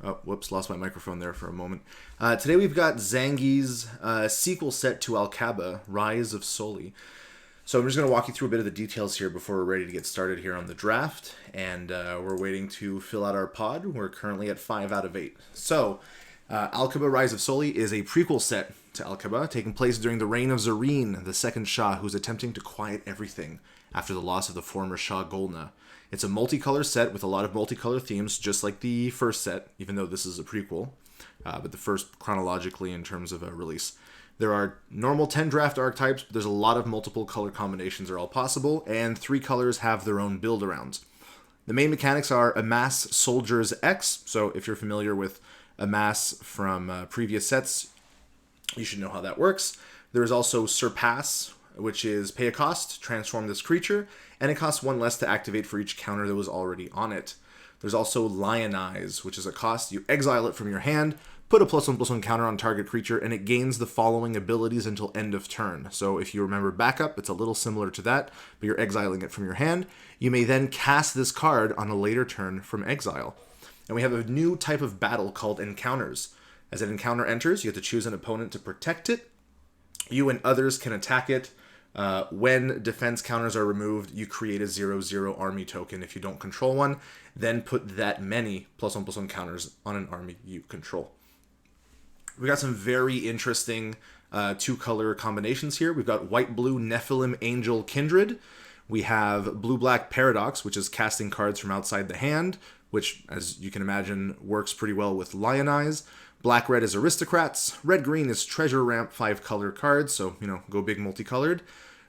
Oh, whoops, lost my microphone there for a moment. Today we've got Zangy's sequel set to Alkabah, Rise of Soli. So I'm just going to walk you through a bit of the details here before we're ready to get started here on the draft. And we're waiting to fill out our pod. We're currently at 5 out of 8. So, Alkabah, Rise of Soli is a prequel set to Alkabah, taking place during the reign of Zareen, the second shah, who's attempting to quiet everything after the loss of the former shah Golna. It's a multicolor set with a lot of multicolor themes, just like the first set, even though this is a prequel, but the first chronologically in terms of a release. There are normal 10 draft archetypes, but there's a lot of multiple color combinations are all possible, and 3 colors have their own build-arounds. The main mechanics are Amass Soldiers X, so if you're familiar with Amass from previous sets, you should know how that works. There's also Surpass, which is pay a cost, transform this creature, and it costs 1 less to activate for each counter that was already on it. There's also Lionize, which is a cost. You exile it from your hand, put a +1/+1 counter on target creature, and it gains the following abilities until end of turn. So if you remember backup, it's a little similar to that, but you're exiling it from your hand. You may then cast this card on a later turn from exile. And we have a new type of battle called Encounters. As an encounter enters, you have to choose an opponent to protect it. You and others can attack it. When defense counters are removed, you create a 0/0 army token. If you don't control one, then put that many +1/+1 counters on an army you control. We got some very interesting 2-color combinations here. We've got white-blue Nephilim Angel Kindred. We have blue-black Paradox, which is casting cards from outside the hand, which, as you can imagine, works pretty well with Lionize. Black-red is Aristocrats. Red-green is Treasure Ramp 5-color cards, so, go big multicolored.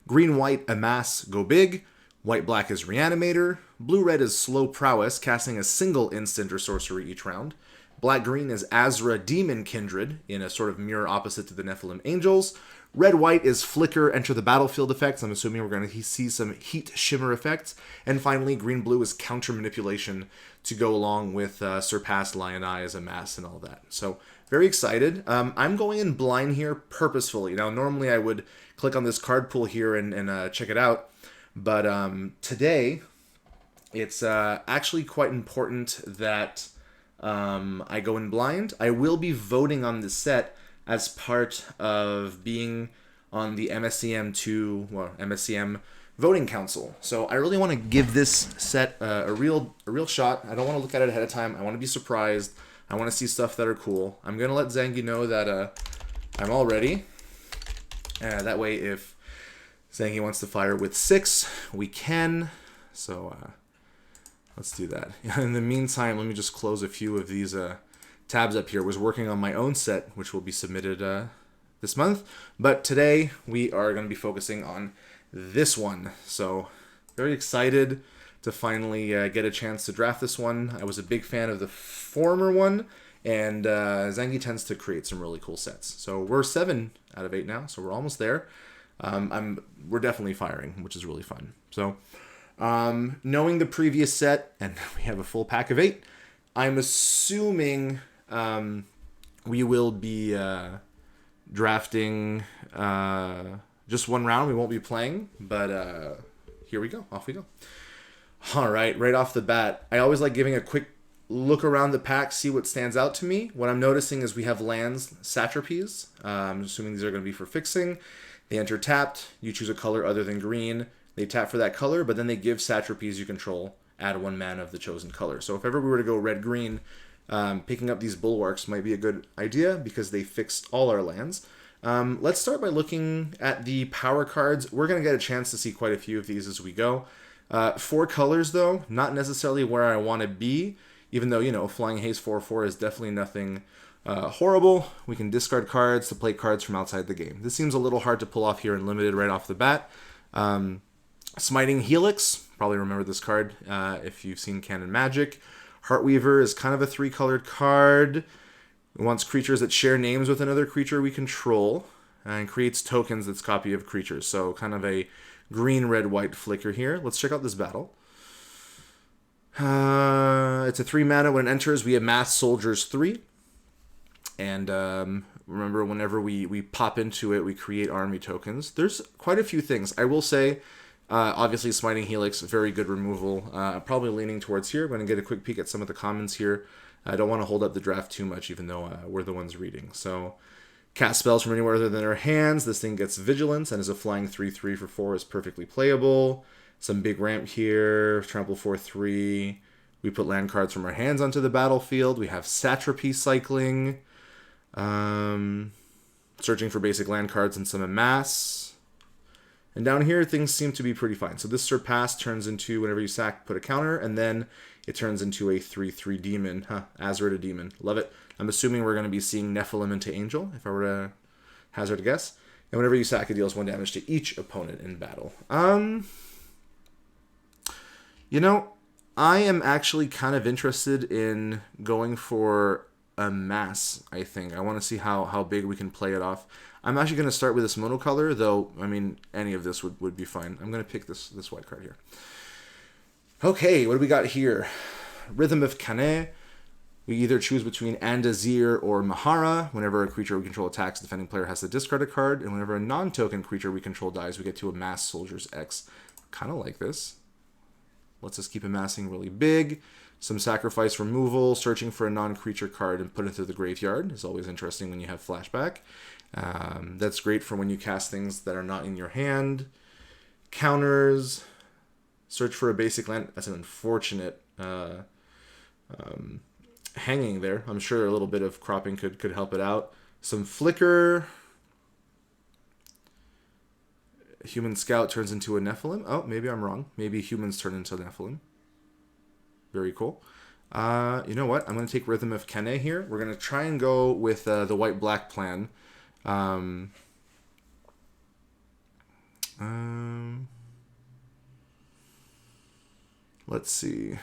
Green-white Amass, go big. White-black is Reanimator. Blue-red is Slow Prowess, casting a single instant or sorcery each round. Black-green is Azra Demon Kindred, in a sort of mirror opposite to the Nephilim Angels. Red-white is Flicker, enter the battlefield effects. I'm assuming we're going to see some heat shimmer effects. And finally, green-blue is Counter Manipulation to go along with Surpass, Lionize, Amass, and all that. So, very excited. I'm going in blind here purposefully. Now, normally I would click on this card pool here and check it out. But today, it's actually quite important that I go in blind. I will be voting on this set as part of being on the MSCM voting council. So I really want to give this set a real shot. I don't want to look at it ahead of time. I want to be surprised. I want to see stuff that are cool. I'm going to let Zangy know that I'm all ready. That way, if Zangy wants to fire with 6, we can. So let's do that. In the meantime, let me just close a few of these tabs up here. I was working on my own set, which will be submitted this month. But today, we are going to be focusing on this one. So, very excited to finally get a chance to draft this one. I was a big fan of the former one, and Zangy tends to create some really cool sets. So, we're 7 out of 8 now, so we're almost there. We're definitely firing, which is really fun. So, knowing the previous set, and we have a full pack of 8, I'm assuming we will be drafting just 1 round. We won't be playing, but here we go. Off we go. All right, right off the bat, I always like giving a quick look around the pack, see what stands out to me. What I'm noticing is we have lands, Satrapies. I'm assuming these are going to be for fixing. They enter tapped. You choose a color other than green. They tap for that color, but then they give Satrapies you control add 1 mana of the chosen color. So if ever we were to go red-green, picking up these Bulwarks might be a good idea because they fix all our lands. Let's start by looking at the power cards. We're going to get a chance to see quite a few of these as we go. 4 colors, though, not necessarily where I want to be, even though, Flying Haste 4/4 is definitely nothing horrible. We can discard cards to play cards from outside the game. This seems a little hard to pull off here in Limited right off the bat. Smiting Helix, probably remember this card if you've seen Canon Magic. Heartweaver is kind of a 3-colored card. It wants creatures that share names with another creature we control, and creates tokens that's copy of creatures. So kind of a green, red, white flicker here. Let's check out this battle. It's a 3 mana. When it enters, we amass Soldiers 3. And remember, whenever we pop into it, we create army tokens. There's quite a few things. I will say, obviously, Smiting Helix, very good removal. Probably leaning towards here. I'm going to get a quick peek at some of the commons here. I don't want to hold up the draft too much, even though we're the ones reading. So, cast spells from anywhere other than our hands. This thing gets Vigilance and is a flying 3/3 for 4 is perfectly playable. Some big ramp here, trample 4/3. We put land cards from our hands onto the battlefield. We have Satrapy cycling. Searching for basic land cards and some amass. And down here, things seem to be pretty fine. So this Surpass turns into, whenever you sack, put a counter, and then it turns into a 3/3 demon. Azra to demon. Love it. I'm assuming we're going to be seeing Nephilim into Angel, if I were to hazard a guess. And whenever you sack, it deals 1 damage to each opponent in battle. You know, I am actually kind of interested in going for a mass, I think. I want to see how big we can play it off. I'm actually going to start with this monocolor, though, I mean, any of this would be fine. I'm going to pick this white card here. Okay, what do we got here? Rhythm of Kane. We either choose between Andazir or Mahara. Whenever a creature we control attacks, the defending player has to discard a card. And whenever a non-token creature we control dies, we get to amass Soldiers X. Kind of like this. Lets us keep amassing really big. Some sacrifice removal, searching for a non-creature card and put it to the graveyard is always interesting when you have flashback. That's great for when you cast things that are not in your hand. Counters. Search for a basic land. That's an unfortunate hanging there. I'm sure a little bit of cropping could help it out. Some flicker. Human Scout turns into a Nephilim. Oh, maybe I'm wrong. Maybe humans turn into Nephilim. Very cool. You know what? I'm going to take Rhythm of Kane here. We're going to try and go with the white-black plan. Let's see.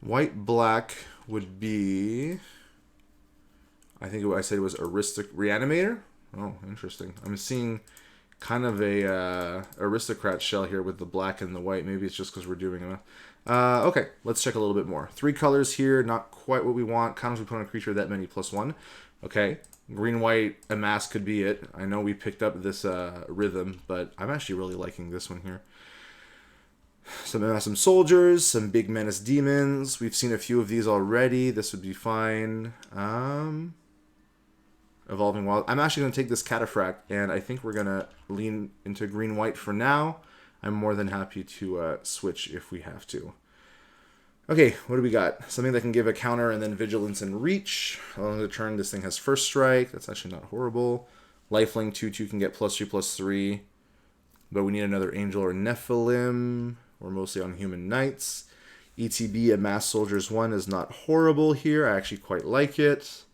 White-black would be... I think I said it was Reanimator. Oh, interesting. I'm seeing kind of a aristocrat shell here with the black and the white. Maybe it's just because we're doing them. Okay, let's check a little bit more. 3 colors here, not quite what we want. Counters we put on a creature that many +1. Okay, green-white amass could be it. I know we picked up this rhythm, but I'm actually really liking this one here. Some soldiers, some big menace demons. We've seen a few of these already. This would be fine. Evolving Wild. I'm actually going to take this Cataphract, and I think we're going to lean into green-white for now. I'm more than happy to switch if we have to. Okay, what do we got? Something that can give a counter and then Vigilance and Reach. Along the turn, this thing has First Strike. That's actually not horrible. Lifelink 2/2 can get +2/+3. But we need another Angel or Nephilim. We're mostly on Human Knights. ETB, Amass Soldiers 1 is not horrible here. I actually quite like it.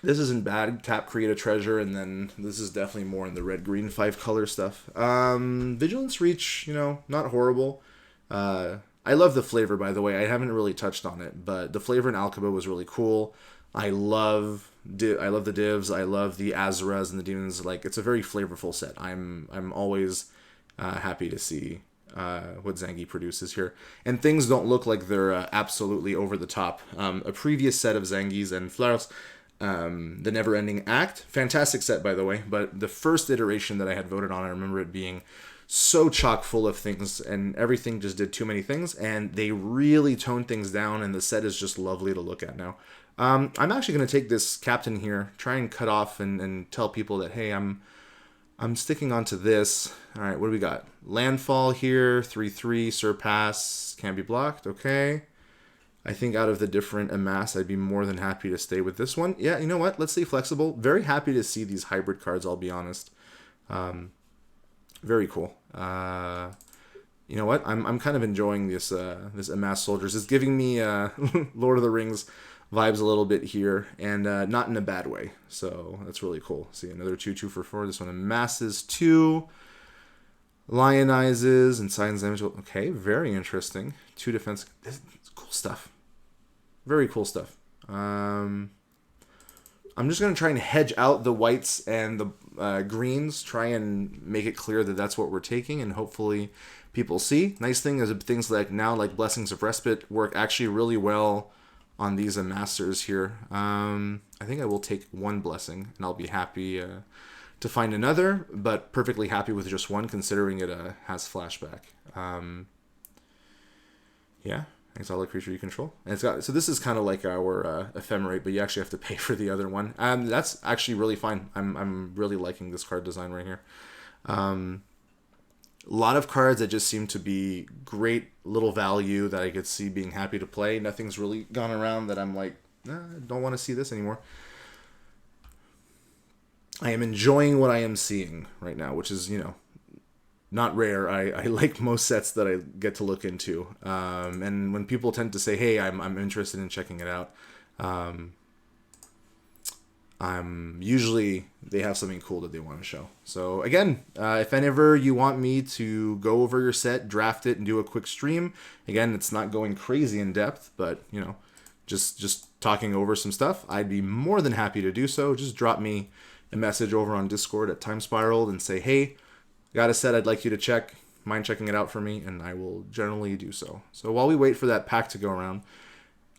This isn't bad. Tap, create a treasure, and then this is definitely more in the red-green 5-color stuff. Vigilance Reach, you know, not horrible. I love the flavor, by the way. I haven't really touched on it, but the flavor in Alkabah was really cool. I love the divs. I love the Azras and the demons. Like, it's a very flavorful set. I'm always happy to see what Zangy produces here. And things don't look like they're absolutely over the top. A previous set of Zangys and Fleurs, the Never Ending Act, fantastic set, by the way, but the first iteration that I had voted on, I remember it being so chock full of things, and everything just did too many things, and they really toned things down, and the set is just lovely to look at now. I'm actually going to take this captain here, try and cut off and tell people that, hey, I'm sticking on to this. All right, what do we got? Landfall here, 3/3, Surpass, can't be blocked, okay. I think out of the different amass, I'd be more than happy to stay with this one. Yeah, you know what? Let's stay flexible. Very happy to see these hybrid cards, I'll be honest. Very cool. You know what? I'm kind of enjoying this this amass soldiers. It's giving me Lord of the Rings vibes a little bit here, and not in a bad way. So that's really cool. See, another 2/2 for 4. This one amasses 2. Lionizes and signs damage. Okay, very interesting. 2 defense. This is cool stuff. Very cool stuff. I'm just going to try and hedge out the whites and the greens. Try and make it clear that that's what we're taking, and hopefully people see. Nice thing is things like now, like Blessings of Respite, work actually really well on these amassers here. I think I will take 1 blessing, and I'll be happy to find another, but perfectly happy with just 1, considering it has flashback. Yeah, exile creature you control. And it's got, so this is kind of like our ephemerate, but you actually have to pay for the other one. That's actually really fine. I'm really liking this card design right here. A lot of cards that just seem to be great little value that I could see being happy to play. Nothing's really gone around that I'm like, I don't want to see this anymore. I am enjoying what I am seeing right now, which is, not rare. I like most sets that I get to look into. And when people tend to say, hey, I'm interested in checking it out, I'm usually they have something cool that they want to show. So again, if ever you want me to go over your set, draft it, and do a quick stream, again, it's not going crazy in depth, but just talking over some stuff, I'd be more than happy to do so. Just drop me a message over on Discord at Time Spiraled and say, hey, got a set I'd like you to check. Mind checking it out for me, and I will generally do so. So while we wait for that pack to go around,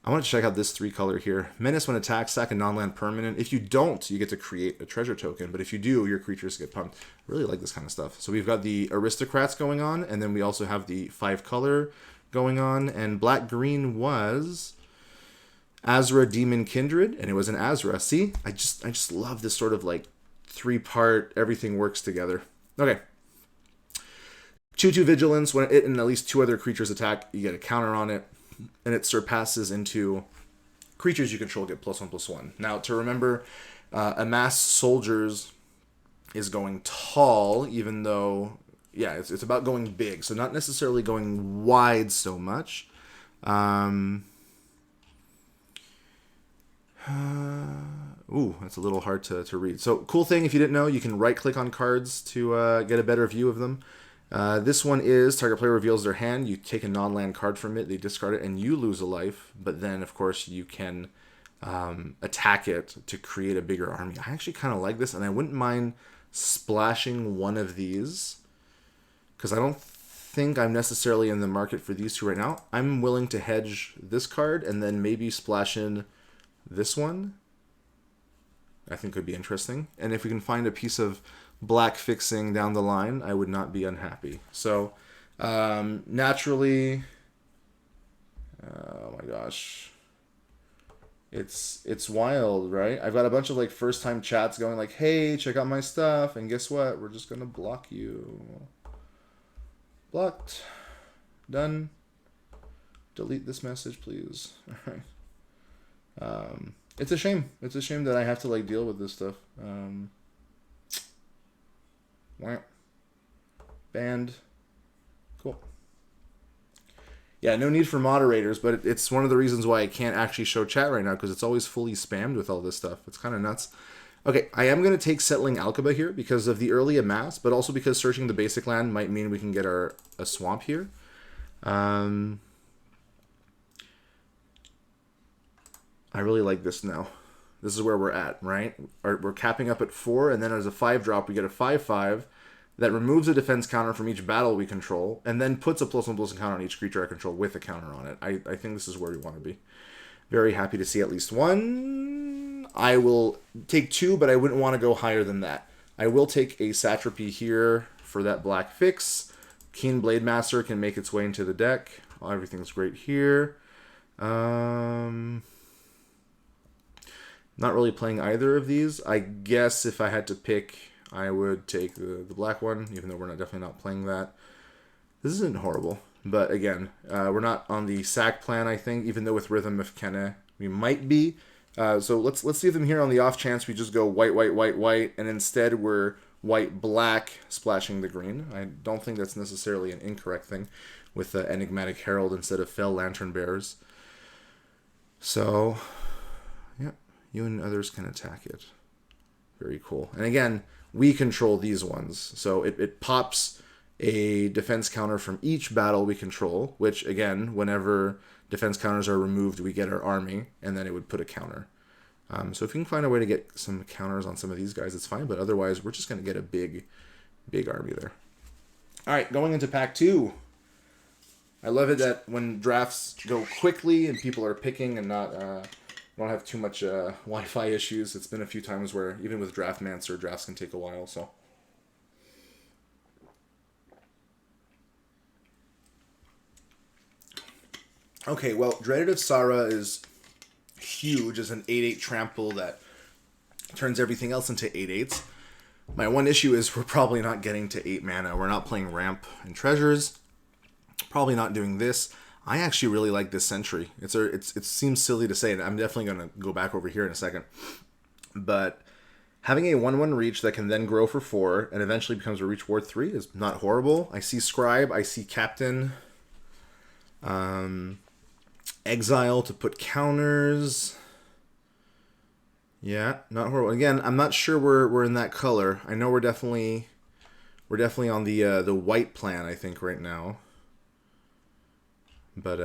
I want to check out this 3-color here. Menace when attacked, sack a non-land permanent. If you don't, you get to create a treasure token, but if you do, your creatures get pumped. I really like this kind of stuff. So we've got the Aristocrats going on, and then we also have the 5-color going on, and black-green was Azra Demon Kindred, and it was an Azra. See? I just love this sort of like 3-part, everything works together. Okay. 2/2 Vigilance, when it and at least 2 other creatures attack, you get a counter on it, and it surpasses into creatures you control get +1/+1. Now, to remember, Amass Soldiers is going tall, even though, yeah, it's about going big, so not necessarily going wide so much. Ooh, that's a little hard to read. So, cool thing, if you didn't know, you can right-click on cards to get a better view of them. This one is, target player reveals their hand, you take a non-land card from it, they discard it, and you lose a life. But then, of course, you can attack it to create a bigger army. I actually kind of like this, and I wouldn't mind splashing one of these, because I don't think I'm necessarily in the market for these 2 right now. I'm willing to hedge this card, and then maybe splash in this one. I think could be interesting. And if we can find a piece of black fixing down the line, I would not be unhappy. So, naturally, oh my gosh, it's wild, right? I've got a bunch of like first time chats going like, hey, check out my stuff, and guess what? We're just gonna block you. Blocked. Done. Delete this message, please. All right. It's a shame. It's a shame that I have to like deal with this stuff. Banned. Cool. Yeah, no need for moderators, but it's one of the reasons why I can't actually show chat right now, because it's always fully spammed with all this stuff. It's kind of nuts. Okay, I am going to take Settling Alkabah here because of the early amass, but also because searching the basic land might mean we can get a swamp here. I really like this now. This is where we're at, right? We're capping up at 4, and then as a 5-drop, we get a 5/5 that removes a defense counter from each battle we control, and then puts a +1/+1 counter on each creature I control with a counter on it. I think this is where we want to be. Very happy to see at least 1. I will take 2, but I wouldn't want to go higher than that. I will take a Satrapy here for that black fix. Keen Blade Master can make its way into the deck. Everything's great here. Not really playing either of these. I guess if I had to pick, I would take the black one, even though we're definitely not playing that. This isn't horrible, but again, we're not on the sack plan, I think, even though with Rhythm of Kenne we might be. So let's leave them here on the off chance we just go white, white, white, white, and instead we're white, black, splashing the green. I don't think that's necessarily an incorrect thing with the Enigmatic Herald instead of Fell Lantern Bearers. So, yeah. You and others can attack it. Very cool. And again, we control these ones. So it pops a defense counter from each battle we control, which, again, whenever defense counters are removed, we get our army, and then it would put a counter. So if you can find a way to get some counters on some of these guys, it's fine. But otherwise, we're just going to get a big army there. All right, going into pack 2. I love it that when drafts go quickly and people are picking and not... don't have too much Wi-Fi issues. It's been a few times where, even with Draftmancer, drafts can take a while, so... Okay, well, Dreaded of Sara is huge as an 8/8 trample that turns everything else into 8/8s. My one issue is we're probably not getting to 8 mana. We're not playing Ramp and Treasures. Probably not doing this. I actually really like this Sentry. It seems silly to say, and I'm definitely going to go back over here in a second. But having a 1/1 reach that can then grow for 4 and eventually becomes a reach ward 3 is not horrible. I see Scribe, I see Captain, Exile to put counters. Yeah, not horrible. Again, I'm not sure we're in that color. I know we're definitely on the white plan, I think, right now. But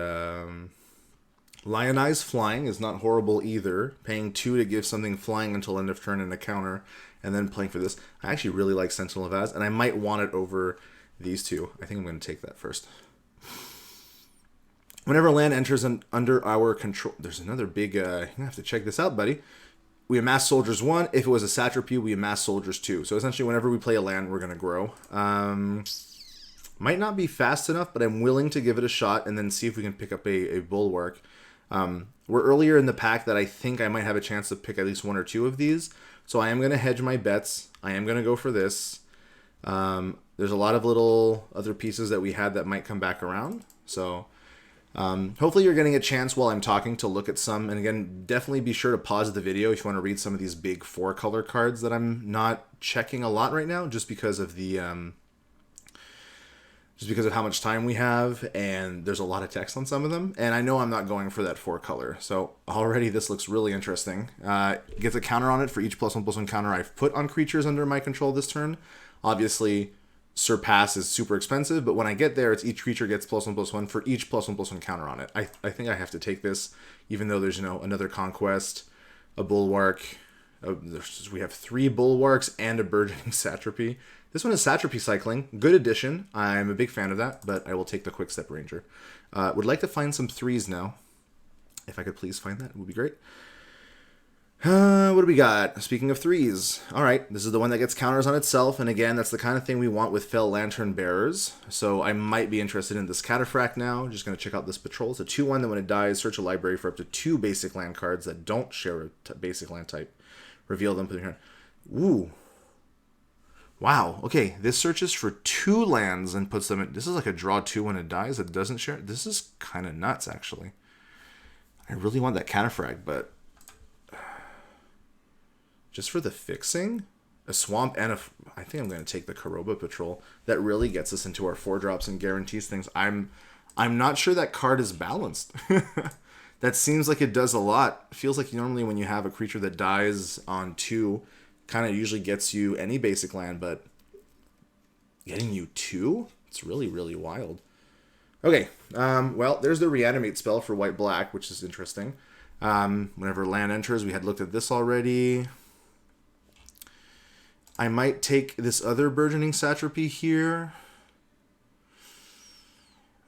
Lionize flying is not horrible either. Paying 2 to give something flying until end of turn and a counter, and then playing for this. I actually really like Sentinel of Az, and I might want it over these two. I think I'm going to take that first. Whenever land enters under our control, there's another big. You're gonna have to check this out, buddy. We amass soldiers 1. If it was a satrapy, we amass soldiers 2. So essentially, whenever we play a land, we're gonna grow. Might not be fast enough, but I'm willing to give it a shot and then see if we can pick up a bulwark. We're earlier in the pack that I think I might have a chance to pick at least 1 or 2 of these. So I am going to hedge my bets. I am going to go for this. There's a lot of little other pieces that we had that might come back around. So hopefully you're getting a chance while I'm talking to look at some. And again, definitely be sure to pause the video if you want to read some of these big 4-color cards that I'm not checking a lot right now just because of the... just because of how much time we have, and there's a lot of text on some of them, and I know I'm not going for that 4-color. So already this looks really interesting. Gets a counter on it for each +1/+1 counter I've put on creatures under my control this turn. Obviously, Surpass is super expensive, but when I get there, it's each creature gets +1/+1 for each +1/+1 counter on it. I think I have to take this, even though there's another Conquest, a Bulwark. We have 3 Bulwarks and a Burgeoning Satrapy. This one is Satrapy cycling. Good addition. I'm a big fan of that, but I will take the Quick Step Ranger. Would like to find some 3s now. If I could please find that, it would be great. What do we got? Speaking of 3s. Alright, this is the one that gets counters on itself, and again, that's the kind of thing we want with Fel Lantern Bearers. So I might be interested in this Cataphract now. Just going to check out this Patrol. It's a 2/1 that when it dies, search a library for up to 2 basic land cards that don't share a basic land type. Reveal them, put them here. Ooh. Wow, okay, this searches for 2 lands and puts them in... This is like a draw 2 when it dies that doesn't share... This is kind of nuts, actually. I really want that Cataphract, but... Just for the fixing? A Swamp and a... I think I'm going to take the Karoba Patrol. That really gets us into our 4-drops and guarantees things. I'm not sure that card is balanced. That seems like it does a lot. It feels like normally when you have a creature that dies on 2... kind of usually gets you any basic land, but getting you 2? It's really, really wild. Okay, well, there's the Reanimate spell for white-black, which is interesting. Whenever land enters, we had looked at this already. I might take this other Burgeoning Satrapy here.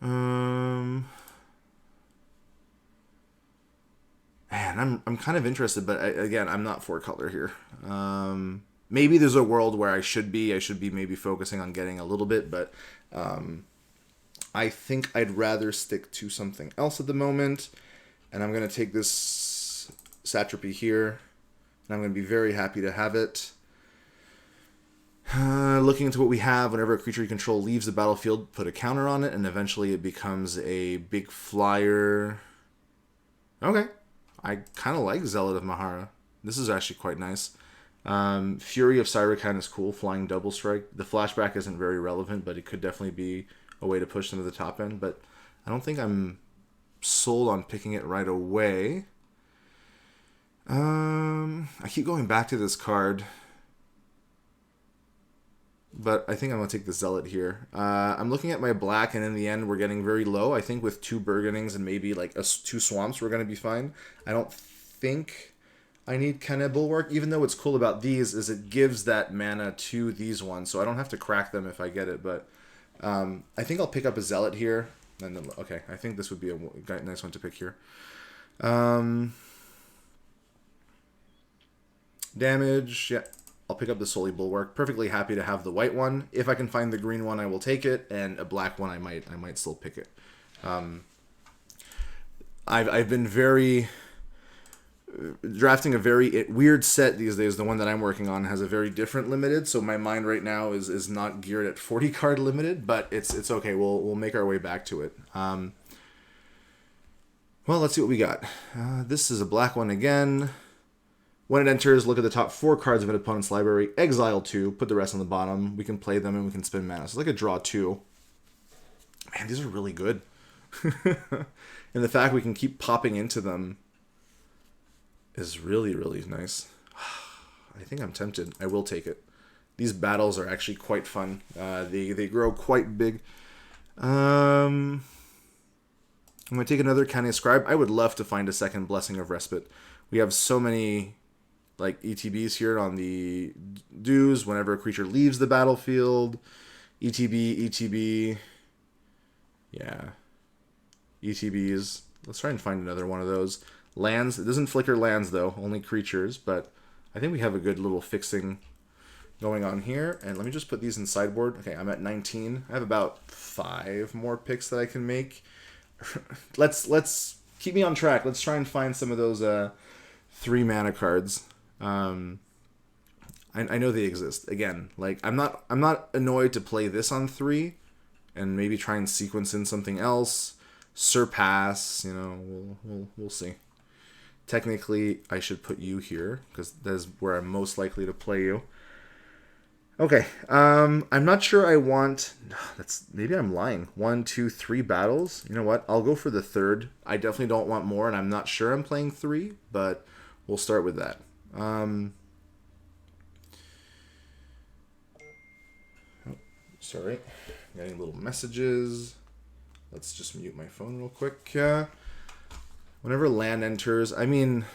Man, I'm kind of interested, but again, I'm not 4-color here. Maybe there's a world where I should be maybe focusing on getting a little bit, but I think I'd rather stick to something else at the moment. And I'm going to take this Satrapy here, and I'm going to be very happy to have it. Looking into what we have, whenever a creature you control leaves the battlefield, put a counter on it, and eventually it becomes a big flyer. Okay. I kind of like Zealot of Mahara. This is actually quite nice. Fury of Syrachan is cool, flying double strike. The flashback isn't very relevant, but it could definitely be a way to push them to the top end. But I don't think I'm sold on picking it right away. I keep going back to this card. But I think I'm going to take the Zealot here. I'm looking at my black, and in the end, we're getting very low. I think with 2 Burgonings and maybe like 2 Swamps, we're going to be fine. I don't think I need kind of Bulwark, even though what's cool about these is it gives that mana to these ones, so I don't have to crack them if I get it. But I think I'll pick up a Zealot here. And then, okay, I think this would be a nice one to pick here. Damage, yeah. I'll pick up the Soli Bulwark. Perfectly happy to have the white one. If I can find the green one, I will take it, and a black one, I might still pick it. I've been very drafting a very weird set these days. The one that I'm working on has a very different limited, so my mind right now is not geared at 40 card limited, but it's okay. We'll make our way back to it. Well, let's see what we got. This is a black one again. When it enters, look at the top 4 cards of an opponent's library, exile 2, put the rest on the bottom. We can play them and we can spend mana. So it's like a draw 2. Man, these are really good. And the fact we can keep popping into them is really, really nice. I think I'm tempted. I will take it. These battles are actually quite fun. They grow quite big. I'm going to take another County Scribe. I would love to find a second Blessing of Respite. We have so many like ETBs here on the dues. Whenever a creature leaves the battlefield, ETB. Yeah. ETBs. Let's try and find another one of those. Lands. It doesn't flicker lands, though. Only creatures. But I think we have a good little fixing going on here. And let me just put these in sideboard. Okay, I'm at 19. I have about 5 more picks that I can make. Let's keep me on track. Let's try and find some of those 3 mana cards. I know they exist. Again, like I'm not annoyed to play this on 3 and maybe try and sequence in something else. Surpass, you know, we'll see. Technically, I should put you here because that's where I'm most likely to play you. Okay, I'm not sure I want... Maybe I'm lying. 1, 2, 3 battles. You know what? I'll go for the 3rd. I definitely don't want more, and I'm not sure I'm playing 3, but we'll start with that. Oh, sorry. Getting little messages. Let's just mute my phone real quick. Whenever land enters, I mean,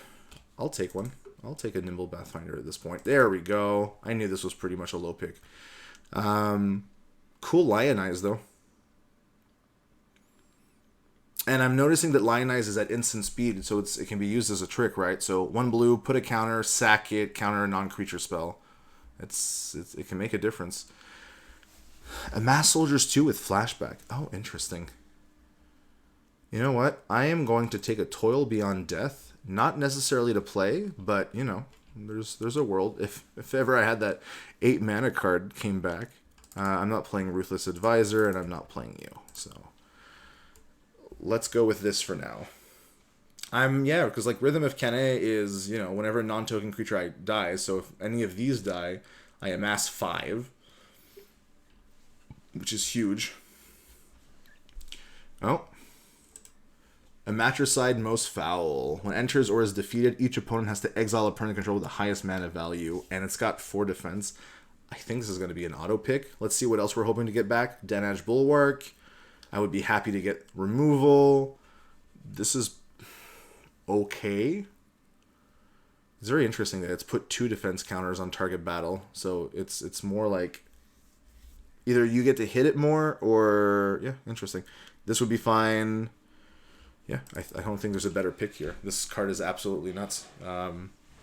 I'll take one. I'll take a Nimble Pathfinder at this point. There we go. I knew this was pretty much a low pick. Cool Lionize, though. And I'm noticing that Lionize is at instant speed, so it can be used as a trick, right? So 1 blue, put a counter, sack it, counter a non-creature spell. It can make a difference. Amass Soldiers 2 with flashback. Oh, interesting. You know what? I am going to take a Toil Beyond Death. Not necessarily to play, but, you know, there's a world. If ever I had that 8 mana card came back, I'm not playing Ruthless Advisor, and I'm not playing you. So let's go with this for now. Because like Rhythm of Kene is, you know, whenever a non-token creature dies, so if any of these die, I amass 5. Which is huge. Oh. A Matricide Most Foul. When enters or is defeated, each opponent has to exile a permanent control with the highest mana value, and it's got 4 defense. I think this is going to be an auto pick. Let's see what else we're hoping to get back. Danage Bulwark. I would be happy to get removal. This is okay. It's very interesting that it's put 2 defense counters on target battle, so it's more like either you get to hit it more or... Yeah, interesting. This would be fine. Yeah, I don't think there's a better pick here. This card is absolutely nuts.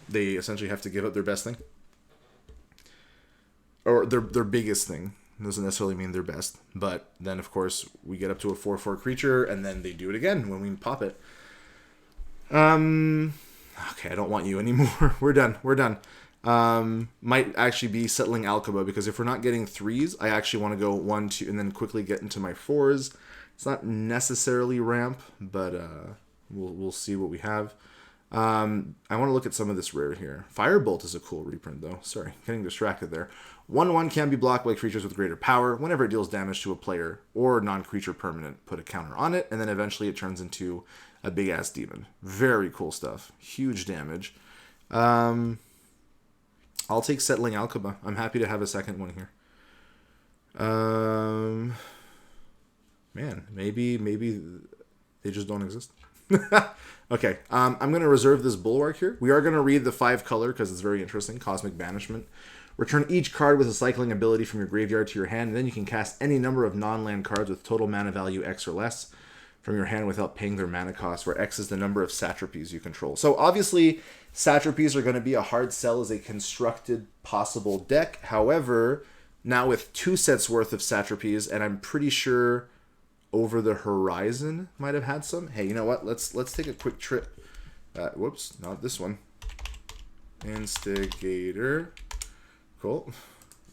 They essentially have to give up their best thing. Or their biggest thing. Doesn't necessarily mean their best. But then, of course, we get up to a 4/4 creature, and then they do it again when we pop it. Okay, I don't want you anymore. We're done. Might actually be settling Alkabah, because if we're not getting 3s, I actually want to go 1, 2, and then quickly get into my 4s. It's not necessarily ramp, but we'll see what we have. I want to look at some of this rare here. Firebolt is a cool reprint, though. Sorry, getting distracted there. 1/1 can be blocked by creatures with greater power. Whenever it deals damage to a player or non-creature permanent, put a counter on it, and then eventually it turns into a big-ass demon. Very cool stuff. Huge damage. I'll take Settling Alkabah. I'm happy to have a second one here. Man, maybe they just don't exist. Okay, I'm going to reserve this Bulwark here. We are going to read the 5 color because it's very interesting. Cosmic Banishment. Return each card with a cycling ability from your graveyard to your hand, and then you can cast any number of non-land cards with total mana value X or less from your hand without paying their mana cost, where X is the number of satrapies you control. So obviously, satrapies are going to be a hard sell as a constructed possible deck. However, now with 2 sets worth of satrapies, and I'm pretty sure Over the Horizon might have had some. Hey, you know what? Let's take a quick trip. Whoops, not this one. Instigator. Cool.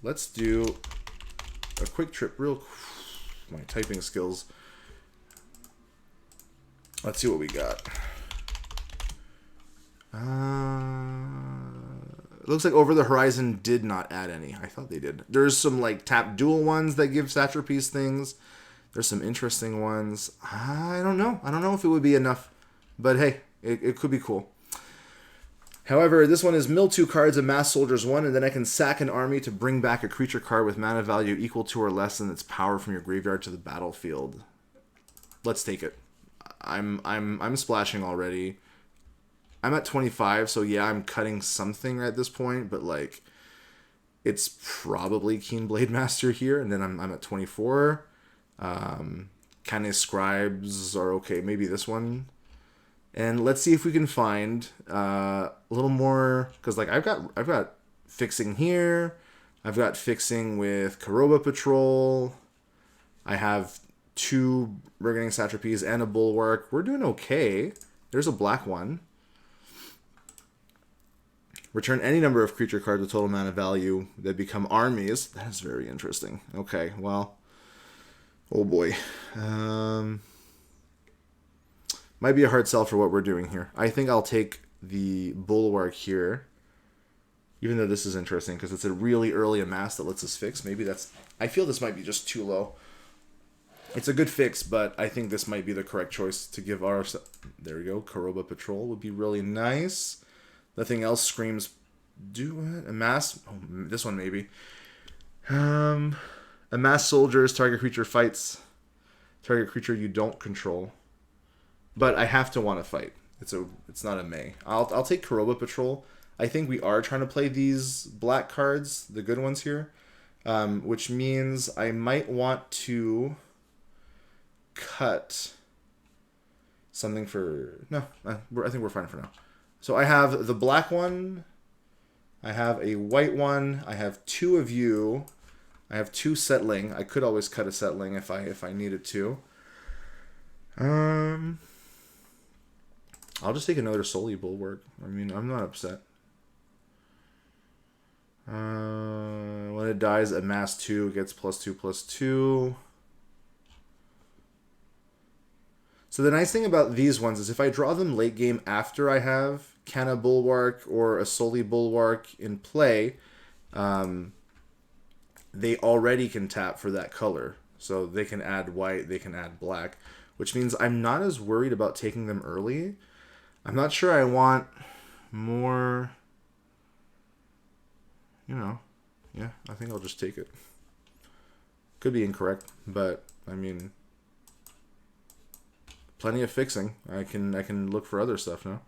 Let's do a quick trip. My typing skills. Let's see what we got. It looks like Over the Horizon did not add any. I thought they did. There's some like tap dual ones that give Satrapies things. There's some interesting ones. I don't know. I don't know if it would be enough. But hey, it could be cool. However, this one is mill 2 cards, amass soldiers 1, and then I can sack an army to bring back a creature card with mana value equal to or less than its power from your graveyard to the battlefield. Let's take it. I'm splashing already. I'm at 25, so yeah, I'm cutting something at this point, but like it's probably Keen Blade Master here, and then I'm at 24. Kind of Scribes are okay, maybe this one. And let's see if we can find a little more, because like I've got fixing here, I've got fixing with Karoba Patrol, I have 2 Briganding Satrapies and a Bulwark. We're doing okay. There's a black one. Return any number of creature cards with total mana value that become armies. That is very interesting. Okay, well, oh boy. Might be a hard sell for what we're doing here. I think I'll take the Bulwark here. Even though this is interesting because it's a really early amass that lets us fix. Maybe that's... I feel this might be just too low. It's a good fix, but I think this might be the correct choice to give our... There we go. Karoba Patrol would be really nice. Nothing else screams... Do what? Amass? Oh, this one maybe. Amass soldiers. Target creature fights. Target creature you don't control. But I have to want to fight. It's not a may. I'll take Karoba Patrol. I think we are trying to play these black cards, the good ones here, which means I might want to cut something for... No, I think we're fine for now. So I have the black one. I have a white one. I have 2 of you. I have 2 settling. I could always cut a settling if I needed to. I'll just take another Soli Bulwark. I mean, I'm not upset. When it dies, amass 2, it gets +2/+2. So the nice thing about these ones is if I draw them late game after I have Canna Bulwark or a Soli Bulwark in play, they already can tap for that color. So they can add white, they can add black, which means I'm not as worried about taking them early. I'm not sure I want more, you know, yeah, I think I'll just take it. Could be incorrect, but I mean, plenty of fixing. I can look for other stuff now.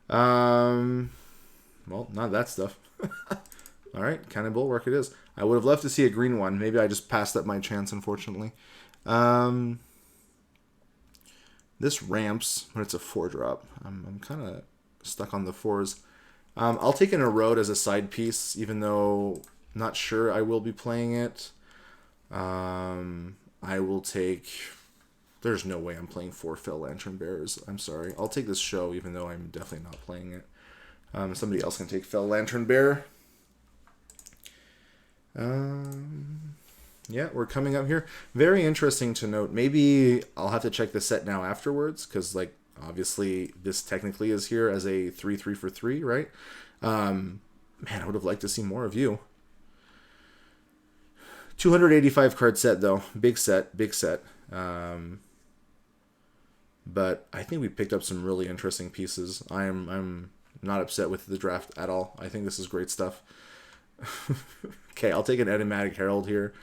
Well, not that stuff. All right, Cannon Bulwark it is. I would have loved to see a green one. Maybe I just passed up my chance, unfortunately. This ramps when it's a 4-drop. I'm kind of stuck on the 4s. I'll take an Erode as a side piece, even though not sure I will be playing it. I will take... There's no way I'm playing 4 Fell Lantern Bearers. I'm sorry. I'll take this show, even though I'm definitely not playing it. Somebody else can take Fell Lantern Bearer. Yeah, we're coming up here. Very interesting to note. Maybe I'll have to check the set now afterwards, because, like, obviously this technically is here as a 3/3 for 3, right? Man, I would have liked to see more of you. 285 card set, though. Big set, big set. But I think we picked up some really interesting pieces. I'm not upset with the draft at all. I think this is great stuff. Okay, I'll take an Enigmatic Herald here.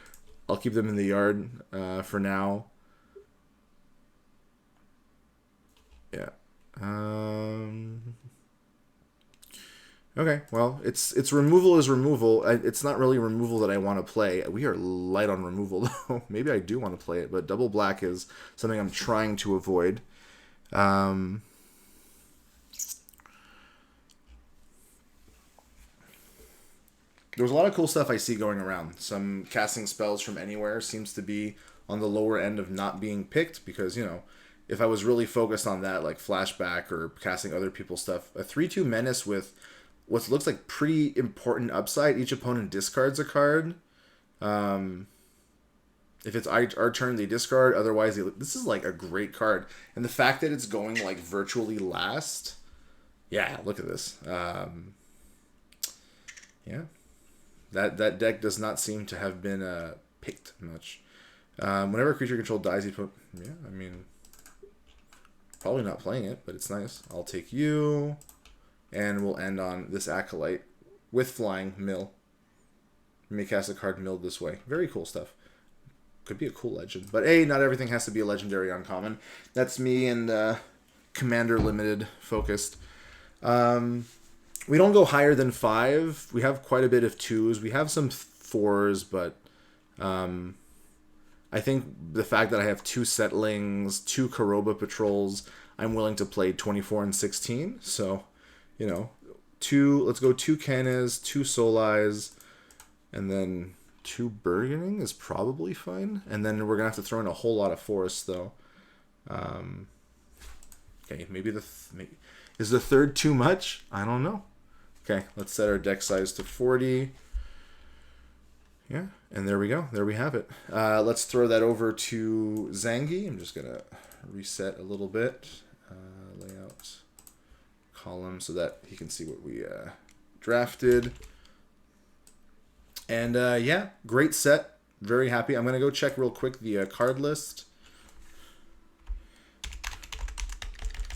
I'll keep them in the yard for now. Yeah. Okay, well, it's removal is removal. It's not really removal that I want to play. We are light on removal, though. Maybe I do want to play it, but double black is something I'm trying to avoid. There's a lot of cool stuff I see going around. Some casting spells from anywhere seems to be on the lower end of not being picked because, you know, if I was really focused on that, like flashback or casting other people's stuff, a 3/2 menace with what looks like pretty important upside. Each opponent discards a card. If it's our turn, they discard. Otherwise, this is like a great card. And the fact that it's going like virtually last, yeah, look at this. Yeah, that deck does not seem to have been picked much. Whenever a creature control dies, you put. Yeah, I mean, probably not playing it, but it's nice. I'll take you, and we'll end on this Acolyte with flying mill. You may cast a card milled this way. Very cool stuff. Could be a cool legend, but not everything has to be a legendary uncommon. That's me and Commander Limited focused. We don't go higher than 5. We have quite a bit of 2s. We have some 4s, but I think the fact that I have 2 Settlings, 2 Karoba Patrols, I'm willing to play 24 and 16. So, you know, let's go 2 Canas, 2 Solis, and then 2 Burgeoning is probably fine. And then we're going to have to throw in a whole lot of forests, though. Okay, maybe is the third too much? I don't know. Okay, let's set our deck size to 40. Yeah, and there we go. There we have it. Let's throw that over to Zangy. I'm just going to reset a little bit. Layout column so that he can see what we drafted. And yeah, great set. Very happy. I'm going to go check real quick the card list.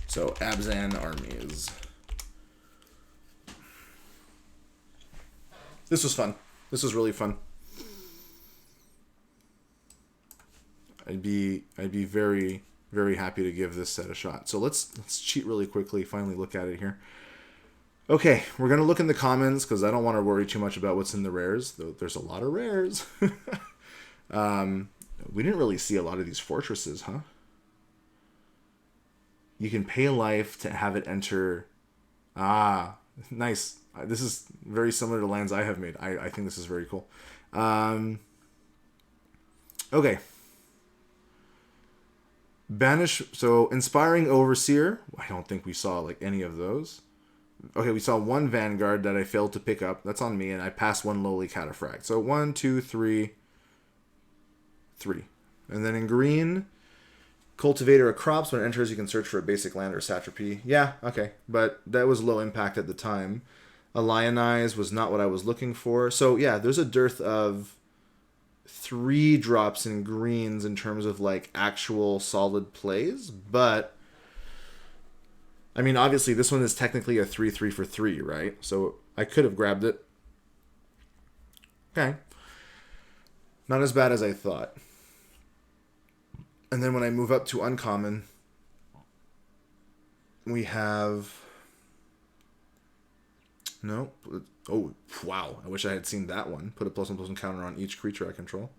So, Abzan armies. This was fun. This was really fun. I'd be very, very happy to give this set a shot. So let's cheat really quickly, finally look at it here. Okay, we're going to look in the commons because I don't want to worry too much about what's in the rares, though there's a lot of rares. We didn't really see a lot of these fortresses, huh? You can pay life to have it enter. Ah, nice. This is very similar to lands I have made. I think this is very cool. Okay. Banish. So, Inspiring Overseer. I don't think we saw like any of those. Okay, we saw 1 Vanguard that I failed to pick up. That's on me, and I passed 1 Lowly Cataphract. So 1, 2, 3. And then in green, Cultivator of Crops. When it enters, you can search for a basic land or satrapy. Yeah, okay. But that was low impact at the time. A Lionize was not what I was looking for. So yeah, there's a dearth of 3 drops in greens in terms of like actual solid plays. But I mean, obviously, this one is technically a 3/3 for 3, right? So I could have grabbed it. Okay. Not as bad as I thought. And then when I move up to uncommon, we have... No. Oh, wow. I wish I had seen that one. Put a +1/+1 counter on each creature I control.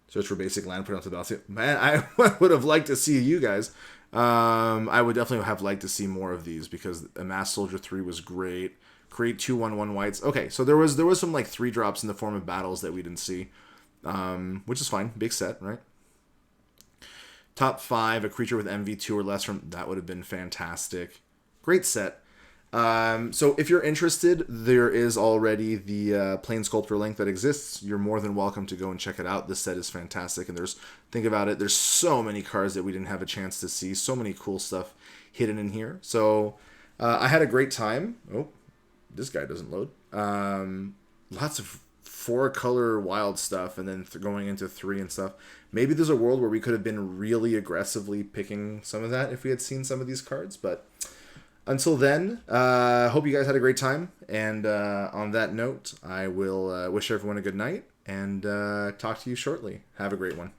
Search for basic land, put it onto the battlefield. Man, I would have liked to see you guys. I would definitely have liked to see more of these because Amass Soldier 3 was great. Create 2/1/1 whites. Okay, so there was some like 3 drops in the form of battles that we didn't see, which is fine. Big set, right? Top 5, a creature with MV2 or less from that would have been fantastic. Great set. So if you're interested, there is already the Plane Sculptor link that exists. You're more than welcome to go and check it out. This set is fantastic, and think about it, there's so many cards that we didn't have a chance to see. So many cool stuff hidden in here. So I had a great time. Oh, this guy doesn't load. Lots of 4-color wild stuff, and then going into 3 and stuff. Maybe there's a world where we could have been really aggressively picking some of that if we had seen some of these cards, but... Until then, hope you guys had a great time. And on that note, I will wish everyone a good night and talk to you shortly. Have a great one.